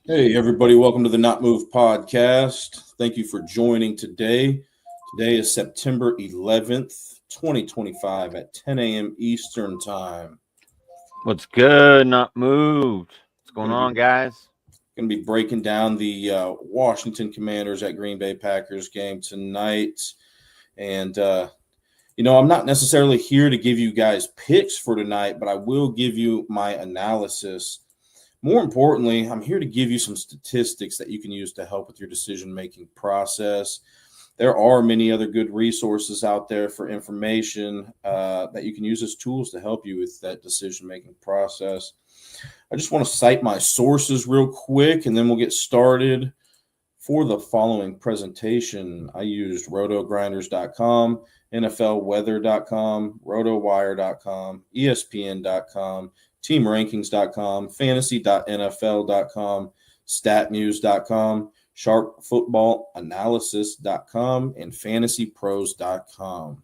Hey, everybody, welcome to the Not Move podcast. Thank you for joining today. Today is September 11th, 2025 at 10 a.m. Eastern Time. What's good? Not moved. What's going Going to on, be guys? going to be breaking down the Washington Commanders at Green Bay Packers game tonight. And I'm not necessarily here to give you guys picks for tonight, but I will give you my analysis. More importantly, I'm here to give you some statistics that you can use to help with your decision-making process. There are many other good resources out there for information that you can use as tools to help you with that decision-making process. I just want to cite my sources real quick, and then we'll get started. For the following presentation, I used rotogrinders.com, NFLweather.com, rotowire.com, ESPN.com, teamrankings.com, fantasy.nfl.com, statmuse.com, sharpfootballanalysis.com, and fantasypros.com.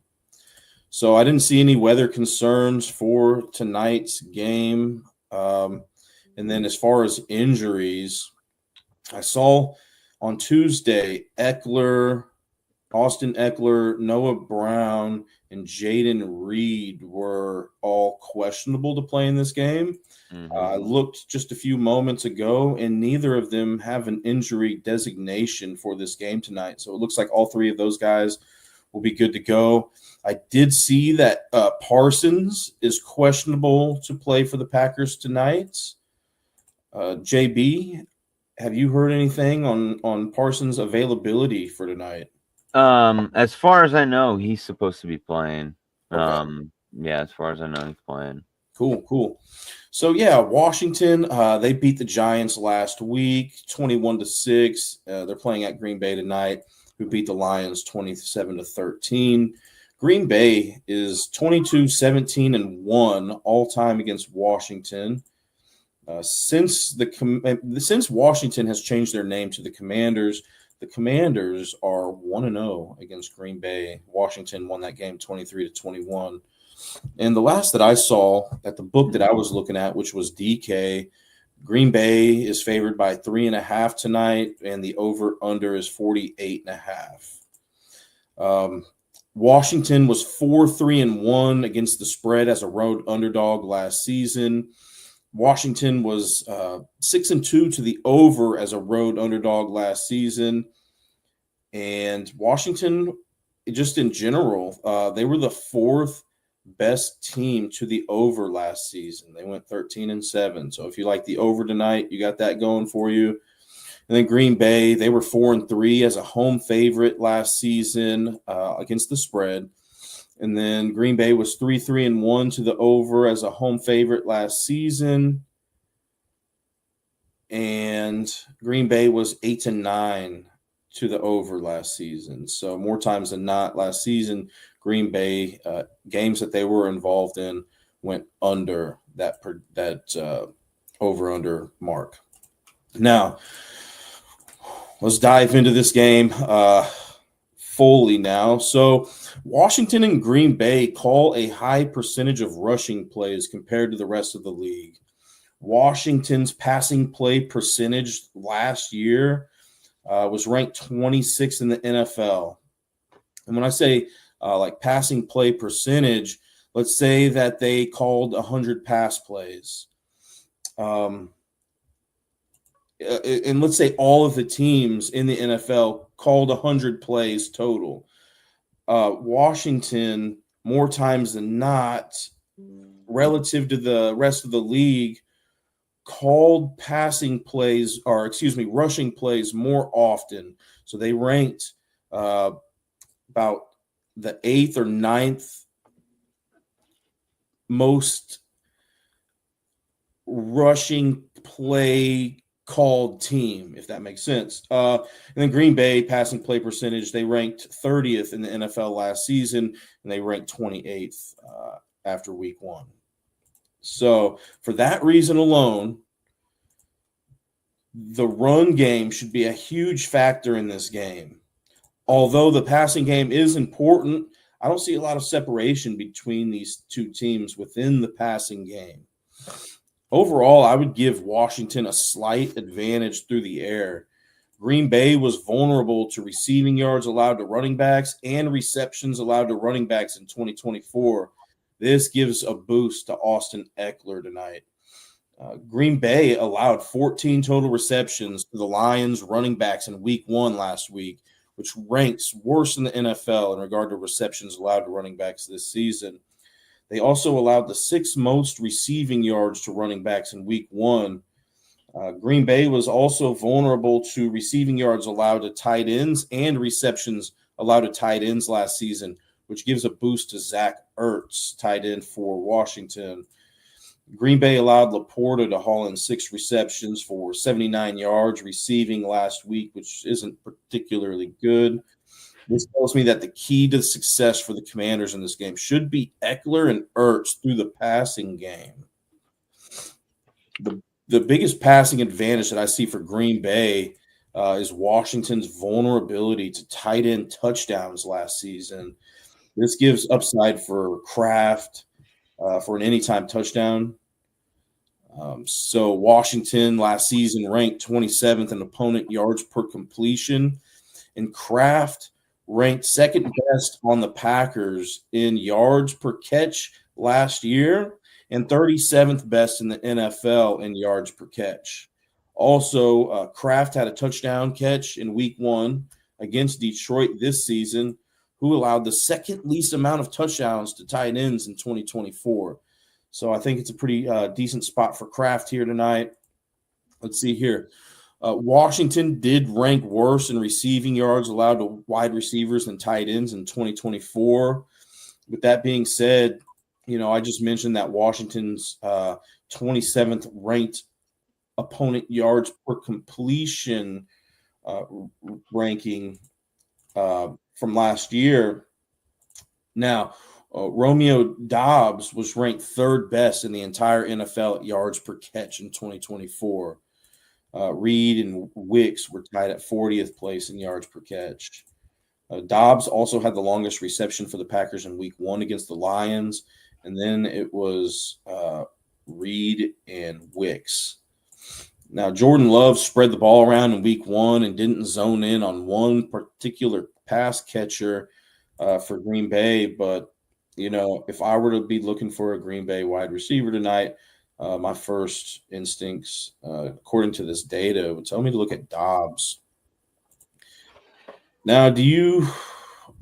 So I didn't see any weather concerns for tonight's game. And then as far as injuries, I saw on Tuesday, Austin Eckler, Noah Brown, and Jaden Reed were all questionable to play in this game. I looked just a few moments ago, and neither of them have an injury designation for this game tonight. So it looks like all three of those guys will be good to go. I did see that Parsons is questionable to play for the Packers tonight. JB, have you heard anything on Parsons' availability for tonight? As far as I know, he's supposed to be playing. Okay. Yeah, as far as I know, he's playing. Cool. So yeah, Washington, they beat the Giants last week, 21-6. They're playing at Green Bay tonight, who beat the Lions 27-13. Green Bay is 22-17-1 all time against Washington. Since Washington has changed their name to the Commanders are 1-0 against Green Bay. Washington won that game 23-21. And the last that I saw at the book that I was looking at, which was DK, Green Bay is favored by 3.5 tonight, and the over-under is 48.5. Washington was 4-3-1 against the spread as a road underdog last season. Washington was 6-2 to the over as a road underdog last season. And Washington, just in general, they were the fourth best team to the over last season. They went 13-7. So if you like the over tonight, you got that going for you. And then Green Bay, they were 4-3 as a home favorite last season against the spread. And then Green Bay was 3-1 to the over as a home favorite last season. And Green Bay was 8-9 to the over last season. So more times than not last season, Green Bay games that they were involved in went under that over-under mark. Now, let's dive into this game fully now. So Washington and Green Bay call a high percentage of rushing plays compared to the rest of the league. Washington's passing play percentage last year was ranked 26th in the NFL. And when I say like passing play percentage, let's say that they called 100 pass plays. And let's say all of the teams in the NFL called 100 plays total. Washington, more times than not, relative to the rest of the league, called rushing plays more often. So they ranked about the 8th or 9th most rushing play called team, if that makes sense. And then Green Bay passing play percentage, they ranked 30th in the NFL last season, and they ranked 28th after week 1. So for that reason alone, the run game should be a huge factor in this game. Although the passing game is important, I don't see a lot of separation between these two teams within the passing game. Overall, I would give Washington a slight advantage through the air. Green Bay was vulnerable to receiving yards allowed to running backs and receptions allowed to running backs in 2024. This gives a boost to Austin Eckler tonight. Green Bay allowed 14 total receptions to the Lions running backs in week 1 last week, which ranks worse in the NFL in regard to receptions allowed to running backs this season. They also allowed the 6th most receiving yards to running backs in week 1. Green Bay was also vulnerable to receiving yards allowed to tight ends and receptions allowed to tight ends last season, which gives a boost to Zach Ertz, tight end for Washington. Green Bay allowed Laporta to haul in 6 receptions for 79 yards receiving last week, which isn't particularly good. This tells me that the key to success for the Commanders in this game should be Eckler and Ertz through the passing game. The biggest passing advantage that I see for Green Bay is Washington's vulnerability to tight end touchdowns last season. This gives upside for Kraft for an anytime touchdown. So Washington last season ranked 27th in opponent yards per completion, and Kraft ranked 2nd best on the Packers in yards per catch last year and 37th best in the NFL in yards per catch. Also, Kraft had a touchdown catch in week 1 against Detroit this season, who allowed the 2nd least amount of touchdowns to tight ends in 2024. So I think it's a pretty decent spot for Kraft here tonight. Let's see here. Washington did rank worse in receiving yards allowed to wide receivers than tight ends in 2024. With that being said, I just mentioned that Washington's 27th ranked opponent yards per completion ranking from last year. Now, Romeo Doubs was ranked 3rd best in the entire NFL at yards per catch in 2024. Reed and Wicks were tied at 40th place in yards per catch. Doubs also had the longest reception for the Packers in week 1 against the Lions, and then it was Reed and Wicks. Now, Jordan Love spread the ball around in week 1 and didn't zone in on one particular pass catcher for Green Bay, but if I were to be looking for a Green Bay wide receiver tonight, my first instincts, according to this data, would tell me to look at Doubs. Now, do you,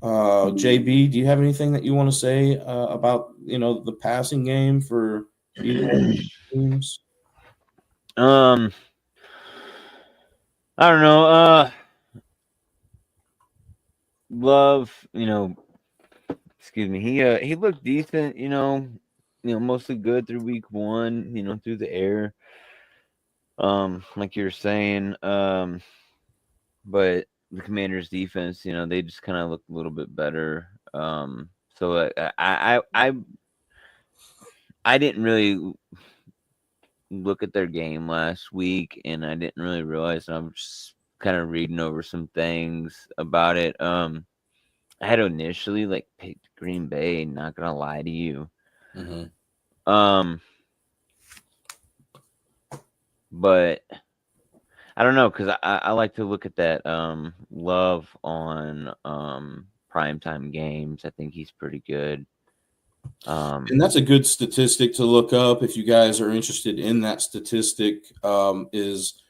JB, do you have anything that you want to say about, the passing game for either teams? I don't know. Love, excuse me. He looked decent, mostly good through week 1, through the air. Like you were saying. But the Commanders' defense, they just kind of looked a little bit better. So I didn't really look at their game last week, and I didn't really realize. I'm just kind of reading over some things about it. I had initially picked Green Bay, not gonna lie to you. Mm-hmm. But I don't know, because I like to look at that Love on primetime games. I think he's pretty good. And that's a good statistic to look up if you guys are interested in that statistic, is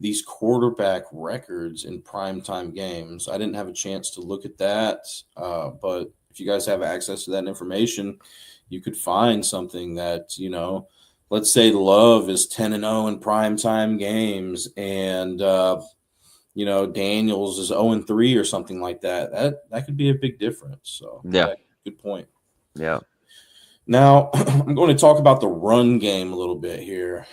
these quarterback records in primetime games. I didn't have a chance to look at that, but if you guys have access to that information, you could find something that, let's say Love is 10-0 in primetime games and, Daniels is 0-3 or something like that. That could be a big difference. So, yeah, good point. Yeah. Now, I'm going to talk about the run game a little bit here.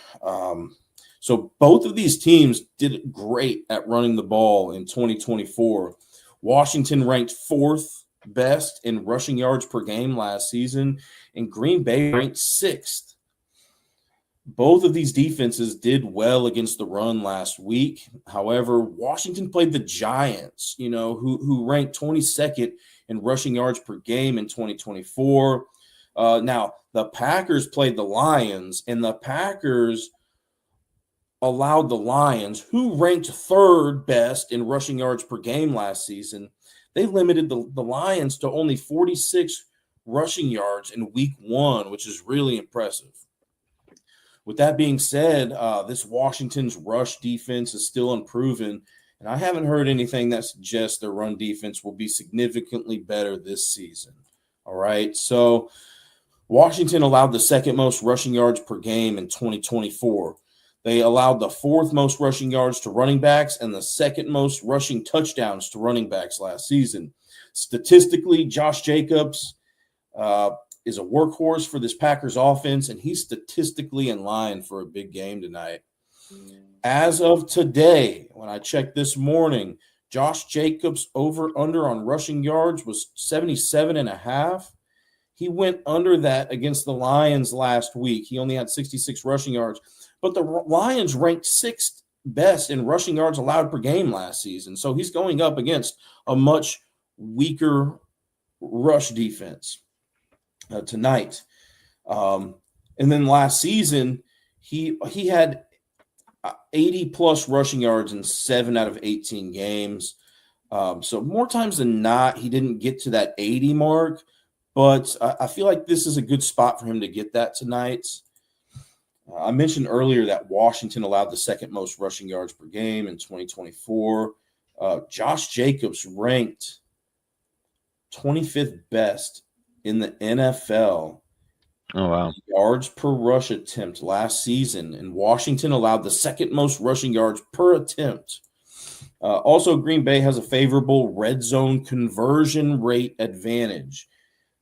So both of these teams did great at running the ball in 2024. Washington ranked 4th best in rushing yards per game last season, and Green Bay ranked 6th. Both of these defenses did well against the run last week. However, Washington played the Giants, who ranked 22nd in rushing yards per game in 2024. Now, the Packers played the Lions, and the Packers allowed the Lions, who ranked third best in rushing yards per game last season, they limited the Lions to only 46 rushing yards in week 1, which is really impressive. With that being said, this Washington's rush defense is still unproven, and I haven't heard anything that suggests their run defense will be significantly better this season. All right, so Washington allowed the second most rushing yards per game in 2024. They allowed the fourth most rushing yards to running backs and the second most rushing touchdowns to running backs last season. Statistically, Josh Jacobs is a workhorse for this Packers offense, and he's statistically in line for a big game tonight. As of today, when I checked this morning, Josh Jacobs' over-under on rushing yards was 77.5. He went under that against the Lions last week. He only had 66 rushing yards. But the Lions ranked 6th best in rushing yards allowed per game last season. So he's going up against a much weaker rush defense tonight. And then last season, he had 80-plus rushing yards in 7 out of 18 games. So more times than not, he didn't get to that 80 mark. But I feel like this is a good spot for him to get that tonight. I mentioned earlier that Washington allowed the second most rushing yards per game in 2024. Josh Jacobs ranked 25th best in the NFL. Oh, wow. Yards per rush attempt last season, and Washington allowed the second most rushing yards per attempt. Also, Green Bay has a favorable red zone conversion rate advantage.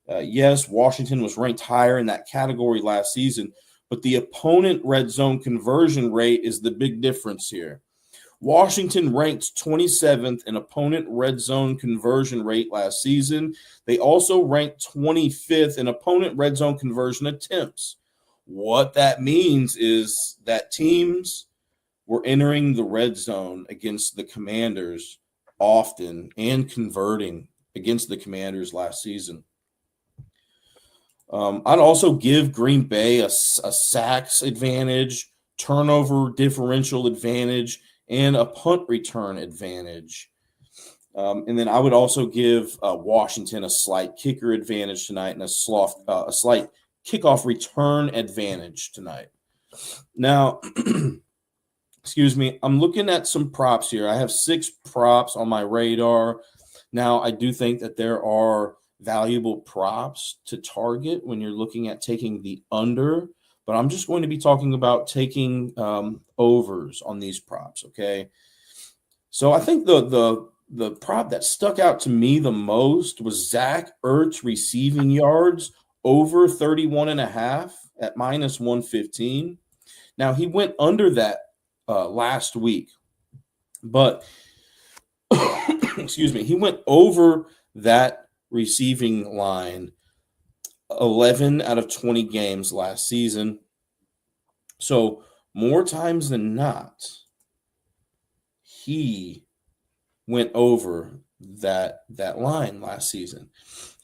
Yes, Washington was ranked higher in that category last season, but the opponent red zone conversion rate is the big difference here. Washington ranked 27th in opponent red zone conversion rate last season. They also ranked 25th in opponent red zone conversion attempts. What that means is that teams were entering the red zone against the Commanders often and converting against the Commanders last season. I'd also give Green Bay a sacks advantage, turnover differential advantage, and a punt return advantage. And then I would also give Washington a slight kicker advantage tonight and a slight kickoff return advantage tonight. Now, excuse me, I'm looking at some props here. I have 6 props on my radar. Now, I do think that there are valuable props to target when you're looking at taking the under, but I'm just going to be talking about taking overs on these props, okay? So I think the prop that stuck out to me the most was Zach Ertz receiving yards over 31.5 at minus 115. Now, he went under that last week, but excuse me, he went over that receiving line 11 out of 20 games last season. So more times than not, he went over that line last season.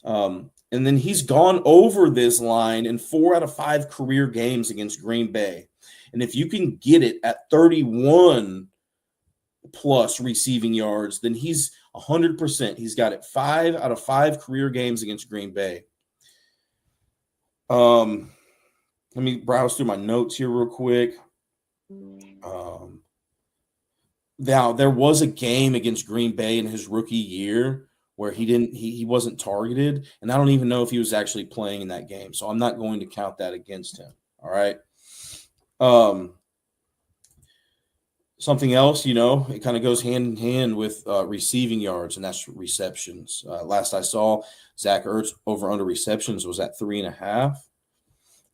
And then he's gone over this line in 4 out of 5 career games against Green Bay. And if you can get it at 31 plus receiving yards, then he's 100%. He's got it 5 out of 5 career games against Green Bay. Let me browse through my notes here real quick. Now, there was a game against Green Bay in his rookie year where he wasn't targeted, and I don't even know if he was actually playing in that game, so I'm not going to count that against him. All right. Something else, it kind of goes hand in hand with receiving yards, and that's receptions. Last I saw, Zach Ertz over under receptions was at 3.5.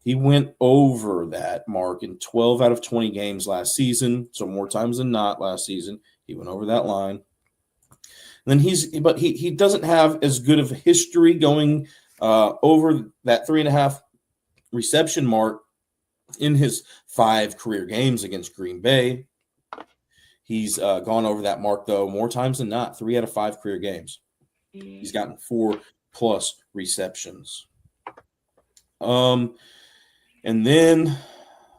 He went over that mark in 12 out of 20 games last season. So more times than not last season, he went over that line. And then he doesn't have as good of a history going over that 3.5 reception mark in his 5 career games against Green Bay. He's gone over that mark, though, more times than not, 3 out of 5 career games. He's gotten 4+ receptions. And then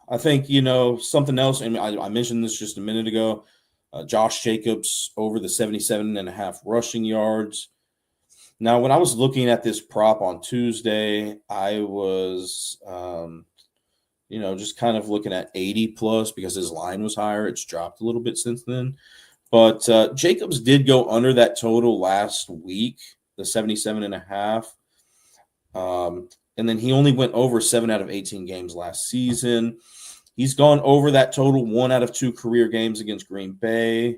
I think, something else, and I mentioned this just a minute ago, Josh Jacobs over the 77.5 rushing yards. Now, when I was looking at this prop on Tuesday, I was, just kind of looking at 80 plus because his line was higher. It's dropped a little bit since then. But Jacobs did go under that total last week, the 77.5. And then he only went over 7 out of 18 games last season. He's gone over that total 1 out of 2 career games against Green Bay.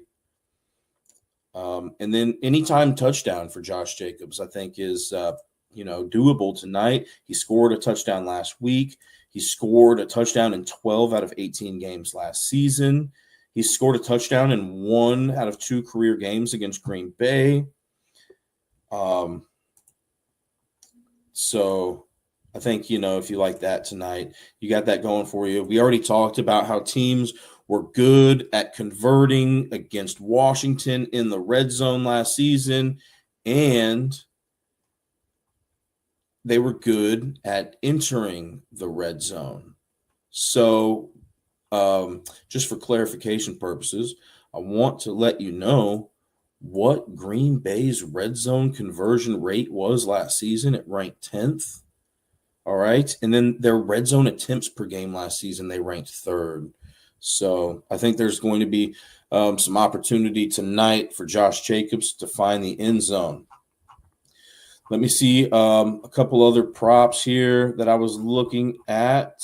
And then anytime touchdown for Josh Jacobs, I think is, doable tonight. He scored a touchdown last week. He scored a touchdown in 12 out of 18 games last season. He scored a touchdown in 1 out of 2 career games against Green Bay. So I think, if you like that tonight, you got that going for you. We already talked about how teams were good at converting against Washington in the red zone last season, and they were good at entering the red zone. So just for clarification purposes, I want to let you know what Green Bay's red zone conversion rate was last season. It ranked 10th. All right. And then their red zone attempts per game last season, they ranked 3rd. So I think there's going to be some opportunity tonight for Josh Jacobs to find the end zone. Let me see a couple other props here that I was looking at.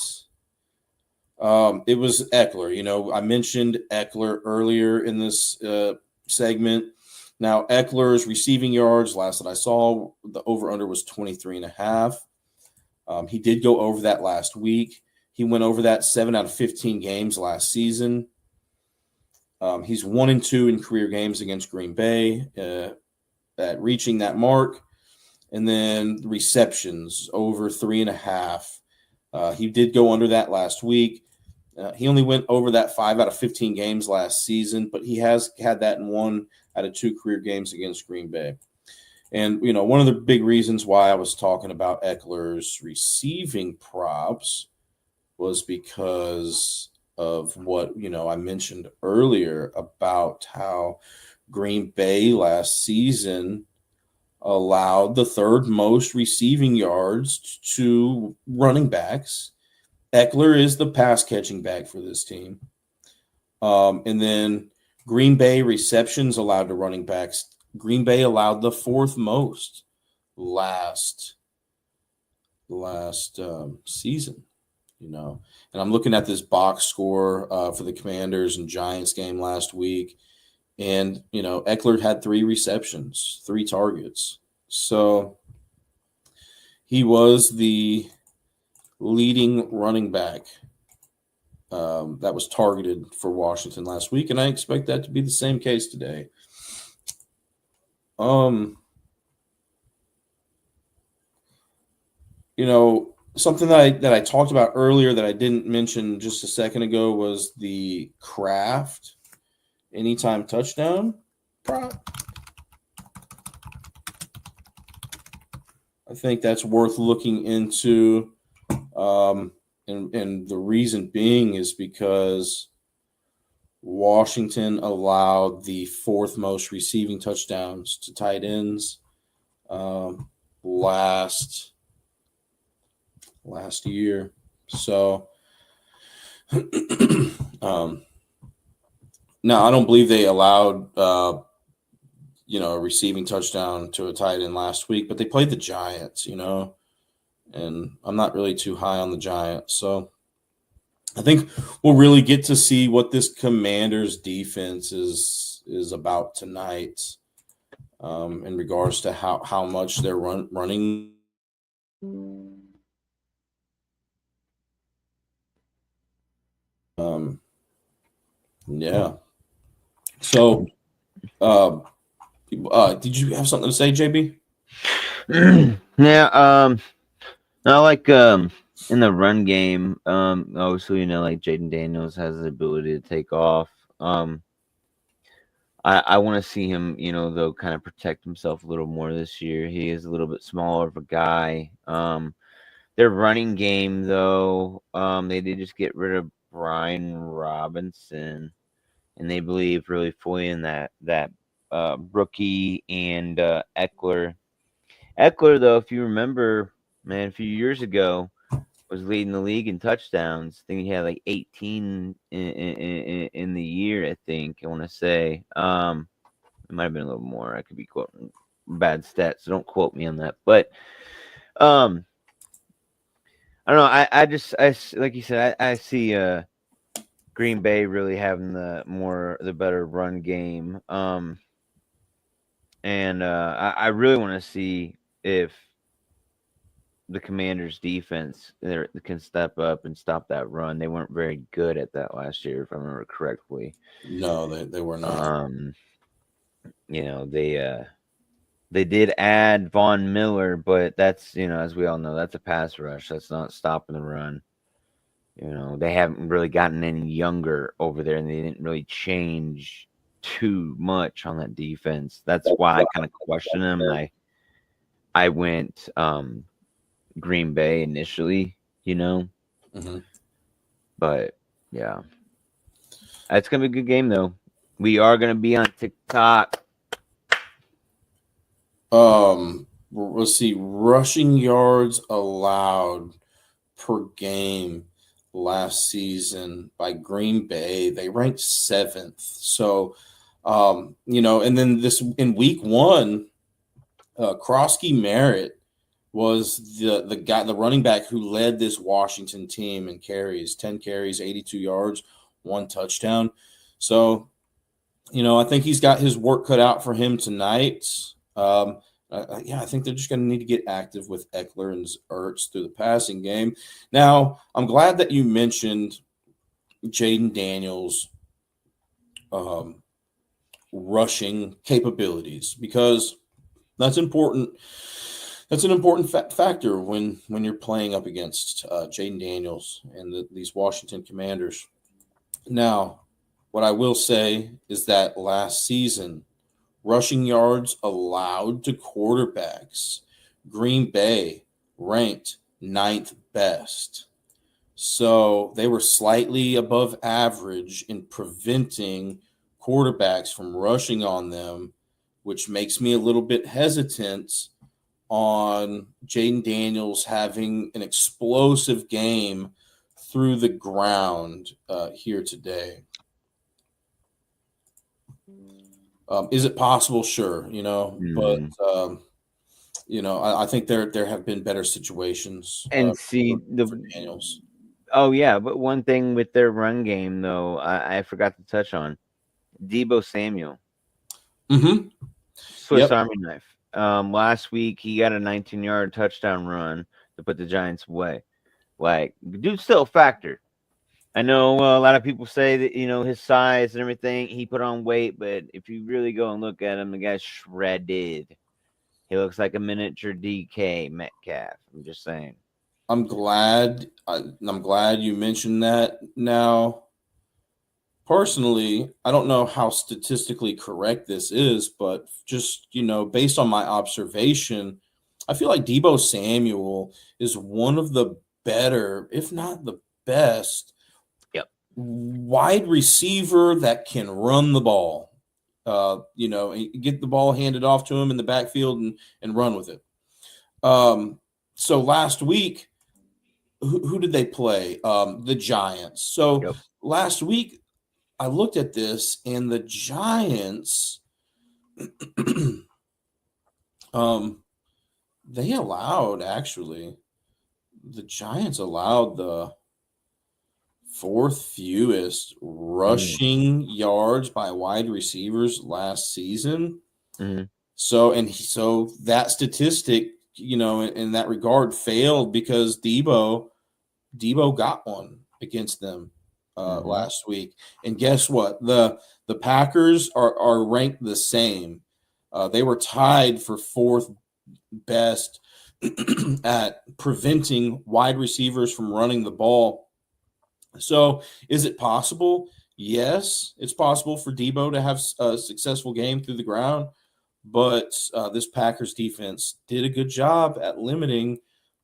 It was Eckler. I mentioned Eckler earlier in this segment. Now, Eckler's receiving yards, last that I saw, the over-under was 23.5. He did go over that last week. He went over that 7 out of 15 games last season. He's 1-2 in career games against Green Bay at reaching that mark. And then receptions, over 3.5. He did go under that last week. He only went over that 5 out of 15 games last season, but he has had that in 1 out of 2 career games against Green Bay. And, one of the big reasons why I was talking about Eckler's receiving props was because of what, I mentioned earlier about how Green Bay last season allowed the 3rd most receiving yards to running backs. Eckler is the pass-catching back for this team. And then Green Bay receptions allowed to running backs. Green Bay allowed the 4th most last season, And I'm looking at this box score for the Commanders and Giants game last week. And, Eckler had 3 receptions, 3 targets. So he was the leading running back that was targeted for Washington last week, and I expect that to be the same case today. Something that I talked about earlier that I didn't mention just a second ago was the Kraft anytime touchdown prop. I think that's worth looking into. And the reason being is because Washington allowed the 4th most receiving touchdowns to tight ends last year. So now I don't believe they allowed a receiving touchdown to a tight end last week, but they played the Giants, and I'm not really too high on the Giants. So I think we'll really get to see what this Commanders defense is about tonight in regards to how much they're running. Yeah. So did you have something to say, JB? Yeah. I like in the run game, obviously, like Jaden Daniels has the ability to take off. I want to see him, though, kind of protect himself a little more this year. He is a little bit smaller of a guy. Their running game, though, they did just get rid of Brian Robinson, and they believe really fully in that rookie and Eckler. Eckler, though, if you remember, man, a few years ago, was leading the league in touchdowns. I think he had like 18 in the year. I think I want to say it might have been a little more. I could be quoting bad stats, so don't quote me on that. But I don't know. I just like you said, I see Green Bay really having the better run game. And I really want to see if the Commanders' defense can step up and stop that run. They weren't very good at that last year, if I remember correctly. No, they were not. You know, they did add Von Miller, but that's, you know, as we all know, that's a pass rush. That's not stopping the run. You know, they haven't really gotten any younger over there, and they didn't really change too much on that defense. That's why I kind of question them. I went Green Bay initially, you know. Mm-hmm. But yeah. It's gonna be a good game though. We are gonna be on TikTok. Let's see, rushing yards allowed per game last season by Green Bay. They ranked 7th. So you know, and then this in week 1, Krosky Merritt was the running back who led this Washington team in carries, 10 carries, 82 yards, 1 touchdown. So, you know, I think he's got his work cut out for him tonight. I think they're just going to need to get active with Eckler and Ertz through the passing game. Now, I'm glad that you mentioned Jaden Daniels' rushing capabilities, because that's important. That's an important factor when you're playing up against Jaden Daniels and these Washington Commanders. Now, what I will say is that last season, rushing yards allowed to quarterbacks, Green Bay ranked 9th best. So they were slightly above average in preventing quarterbacks from rushing on them, which makes me a little bit hesitant on Jaden Daniels having an explosive game through the ground here today. Is it possible? Sure, you know, but you know, I think there have been better situations. And see for Daniels. Oh yeah, but one thing with their run game though, I forgot to touch on Deebo Samuel. Mm-hmm. Swiss Army knife. Last week he got a 19-yard touchdown run to put the Giants away. Like, dude's still a factor. I know a lot of people say that, you know, his size and everything, he put on weight, but if you really go and look at him, the guy's shredded. He looks like a miniature DK Metcalf. I'm just saying. I'm glad you mentioned that. Now, personally, I don't know how statistically correct this is, but just, you know, based on my observation, I feel like Deebo Samuel is one of the better, if not the best, wide receiver that can run the ball. You know, get the ball handed off to him in the backfield and run with it. So last week, who did they play? The Giants. So last week, I looked at this, and the Giants, they allowed, actually, the Giants allowed the 4th fewest rushing yards by wide receivers last season. Mm-hmm. So that statistic, you know, in that regard failed because Deebo got one against them last week. And guess what? The Packers are ranked the same. They were tied for 4th best at preventing wide receivers from running the ball. So is it possible? Yes, it's possible for Deebo to have a successful game through the ground, but this Packers defense did a good job at limiting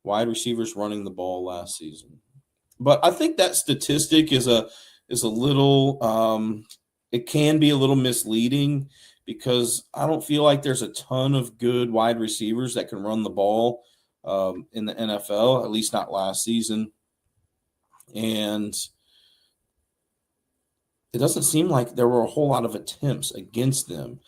wide receivers running the ball last season. But I think that statistic is a little it can be a little misleading because I don't feel like there's a ton of good wide receivers that can run the ball in the NFL, at least not last season. And it doesn't seem like there were a whole lot of attempts against them.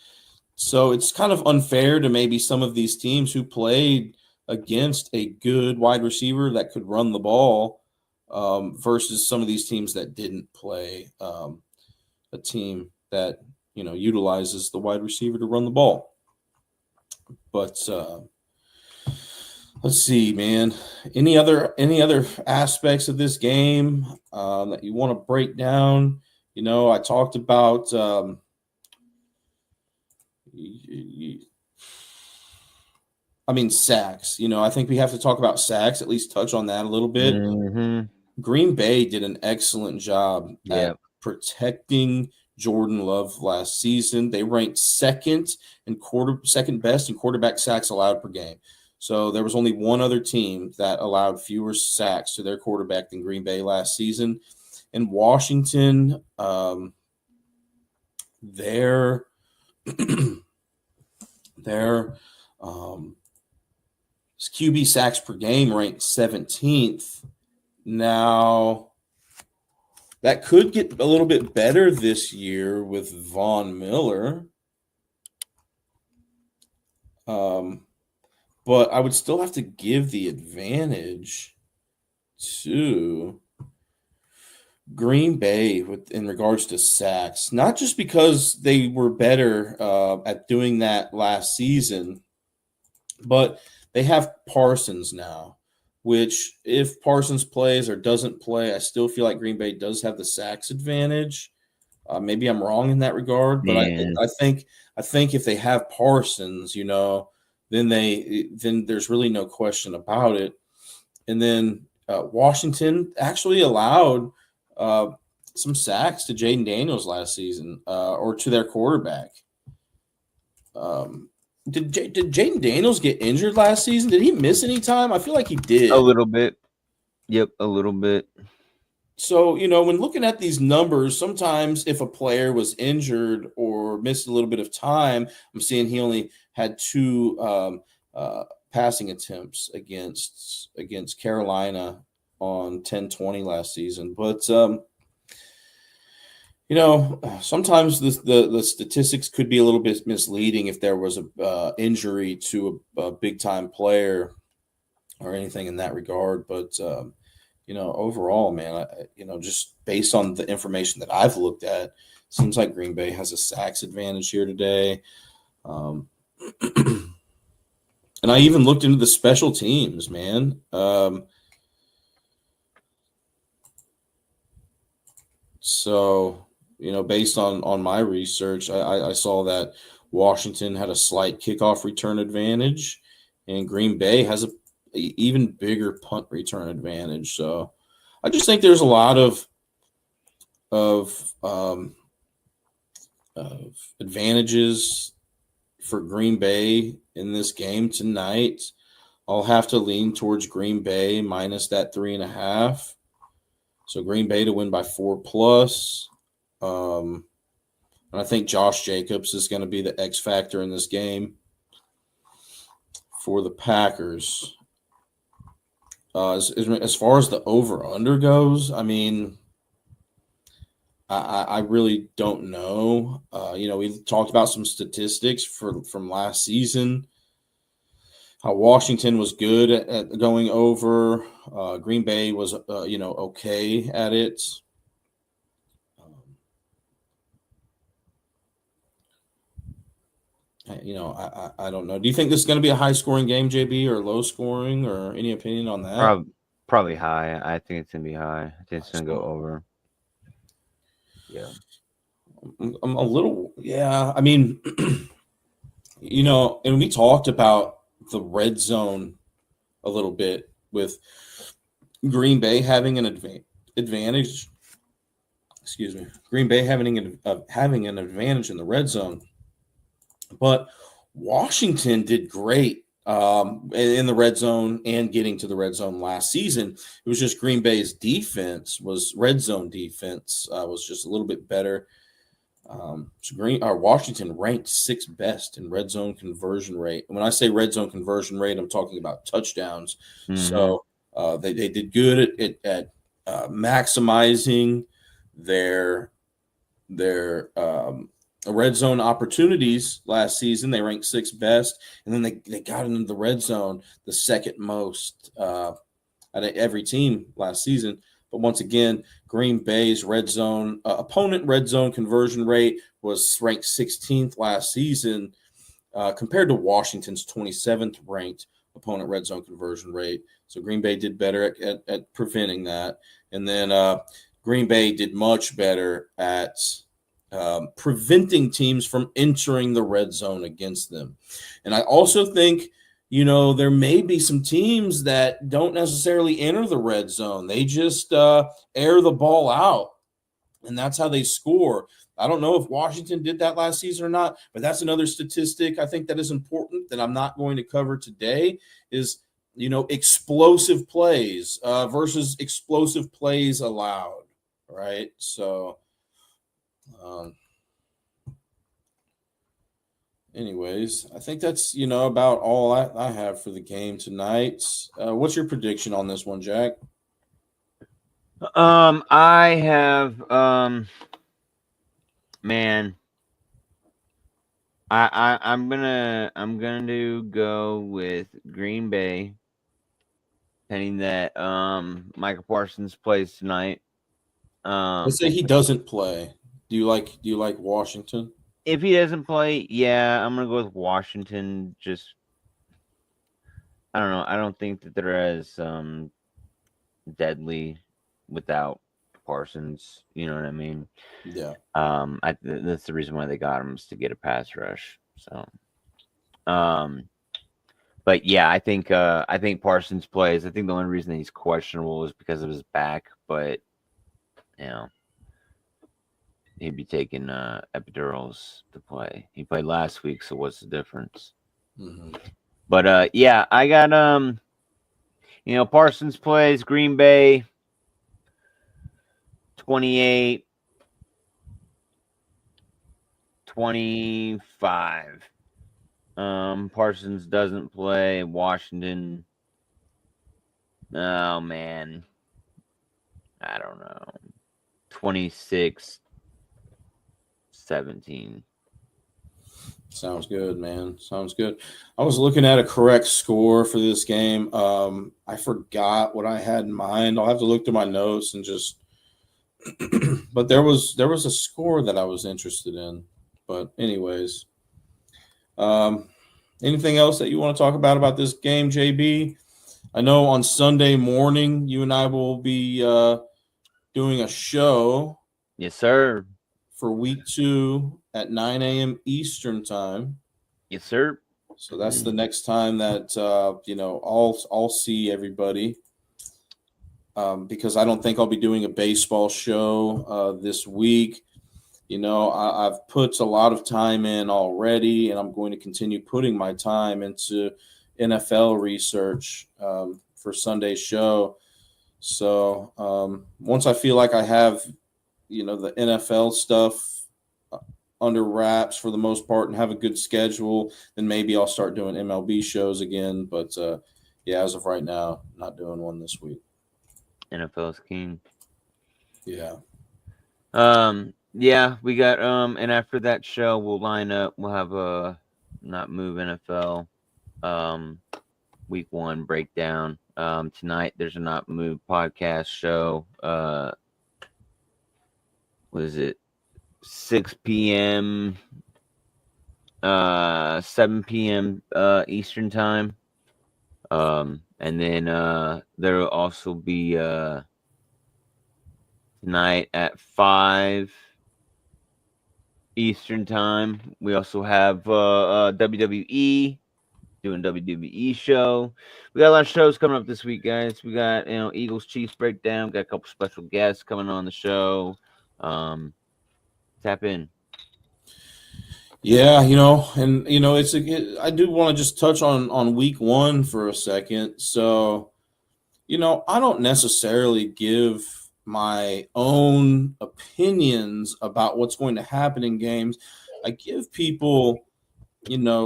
So it's kind of unfair to maybe some of these teams who played against a good wide receiver that could run the ball versus some of these teams that didn't play a team that, utilizes the wide receiver to run the ball. But let's see, man. Any other aspects of this game that you want to break down? I talked about sacks. I think we have to talk about sacks, at least touch on that a little bit. Mm-hmm. Green Bay did an excellent job at protecting Jordan Love last season. They ranked second best in quarterback sacks allowed per game. So there was only one other team that allowed fewer sacks to their quarterback than Green Bay last season. In Washington, their QB sacks per game ranked 17th. Now, that could get a little bit better this year with Von Miller. But I would still have to give the advantage to Green Bay in regards to sacks, not just because they were better at doing that last season, but they have Parsons now, which if Parsons plays or doesn't play, I still feel like Green Bay does have the sacks advantage. Maybe I'm wrong in that regard, but I think if they have Parsons, then there's really no question about it. And then Washington actually allowed some sacks to Jaden Daniels last season or to their quarterback. Did Jaden Daniels get injured last season? Did he miss any time? I feel like he did. A little bit. Yep, a little bit. So, when looking at these numbers, sometimes if a player was injured or missed a little bit of time, I'm seeing he only had 2 passing attempts against Carolina on 10-20 last season. But, sometimes the statistics could be a little bit misleading if there was a injury to a big-time player or anything in that regard. But, overall, man, just based on the information that I've looked at, seems like Green Bay has a sacks advantage here today. And I even looked into the special teams, man. So, based on my research, I saw that Washington had a slight kickoff return advantage, and Green Bay has a even bigger punt return advantage. So I just think there's a lot of advantages for Green Bay in this game tonight. I'll have to lean towards Green Bay minus that 3.5. So Green Bay to win by 4+. And I think Josh Jacobs is going to be the X factor in this game for the Packers. As far as the over-under goes, I really don't know. We talked about some statistics from last season, how Washington was good at going over. Green Bay was, okay at it. I don't know. Do you think this is going to be a high-scoring game, JB, or low-scoring, or any opinion on that? Probably high. I think it's going to be high. I think it's going to go over. Yeah. I'm a little, yeah. And we talked about the red zone a little bit with Green Bay having an advantage. Excuse me. Green Bay having an advantage in the red zone. But Washington did great in the red zone and getting to the red zone last season. It was just Green Bay's red zone defense was just a little bit better. Washington ranked sixth best in red zone conversion rate. And when I say red zone conversion rate, I'm talking about touchdowns. Mhm. So they did good at maximizing their red zone opportunities last season. They ranked sixth best, and then they got into the red zone the second most out of every team last season. But once again, Green Bay's opponent red zone conversion rate was ranked 16th last season compared to Washington's 27th ranked opponent red zone conversion rate. So Green Bay did better at preventing that. And then Green Bay did much better at preventing teams from entering the red zone against them. And I also think, there may be some teams that don't necessarily enter the red zone. They just air the ball out, and that's how they score. I don't know if Washington did that last season or not, but that's another statistic I think that is important that I'm not going to cover today is, explosive plays versus explosive plays allowed, right? So anyways, I think that's, about all I have for the game tonight. What's your prediction on this one, Jack? I have, man, I'm gonna go with Green Bay, pending that Michael Parsons plays tonight. Let's say he doesn't play. Do you like Washington? If he doesn't play, yeah, I'm gonna go with Washington. Just, I don't know. I don't think that they're as deadly without Parsons. You know what I mean? Yeah. That's the reason why they got him, is to get a pass rush. So, but yeah, I think Parsons plays. I think the only reason that he's questionable is because of his back, but he'd be taking epidurals to play. He played last week, so what's the difference? Mm-hmm. But yeah, I got Parsons plays Green Bay 28-25. Parsons doesn't play. Washington. Oh man, I don't know. 26-17. Sounds good, man. Sounds good. I was looking at a correct score for this game. I forgot what I had in mind. I'll have to look through my notes and just. But there was a score that I was interested in. But anyways, anything else that you want to talk about this game, JB? I know on Sunday morning you and I will be doing a show. Yes, sir. For week 2 at 9 a.m. Eastern time. Yes, sir. So that's the next time that I'll see everybody. Because I don't think I'll be doing a baseball show this week. I've put a lot of time in already, and I'm going to continue putting my time into NFL research for Sunday's show. So once I feel like I have, the NFL stuff under wraps for the most part and have a good schedule, then maybe I'll start doing MLB shows again. But yeah, as of right now, not doing one this week. NFL's king. Yeah. Yeah, we got and after that show we'll line up. We'll have a Not Move NFL week 1 breakdown. Tonight there's a Not Move podcast show. What is it? 6 p.m. 7 p.m. Eastern time. And then there will also be tonight at 5 Eastern time. We also have WWE, doing WWE show. We got a lot of shows coming up this week, guys. We got Eagles Chiefs breakdown. We got a couple special guests coming on the show. Tap in. Yeah, I do want to just touch on week one for a second. So, I don't necessarily give my own opinions about what's going to happen in games. I give people,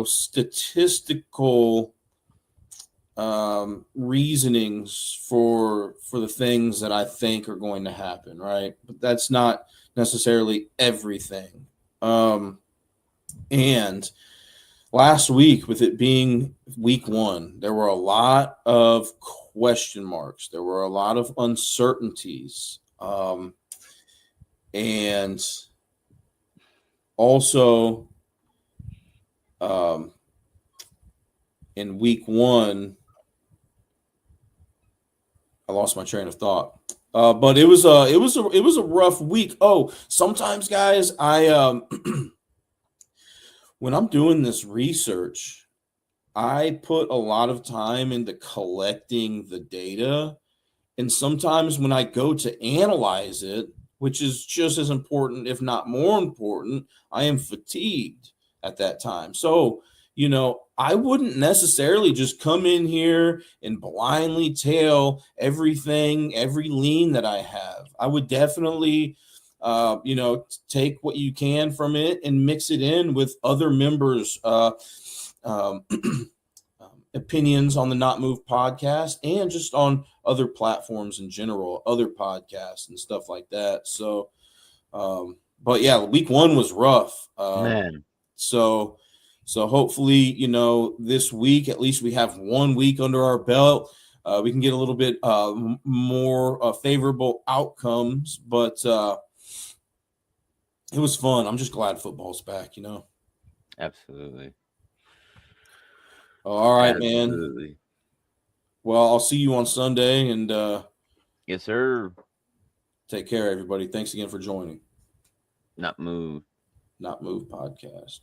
statistical reasonings for the things that I think are going to happen, right? But that's not necessarily everything. And last week, with it being week one, there were a lot of question marks. There were a lot of uncertainties. And also, in week one, I lost my train of thought. But it was a rough week. Oh, sometimes, guys, I when I'm doing this research, I put a lot of time into collecting the data. And sometimes when I go to analyze it, which is just as important, if not more important, I am fatigued at that time. So, I wouldn't necessarily just come in here and blindly tail everything, every lean that I have. I would definitely, take what you can from it and mix it in with other members' um, opinions on the Not Move podcast and just on other platforms in general, other podcasts and stuff like that. So, but yeah, week one was rough. Man, So, so hopefully, this week at least we have 1 week under our belt. We can get a little bit more favorable outcomes, but it was fun. I'm just glad football's back. absolutely. All right, man. Absolutely. Well, I'll see you on Sunday, and Yes, sir. take care, everybody. Thanks again for joining Not move. Not Move podcast.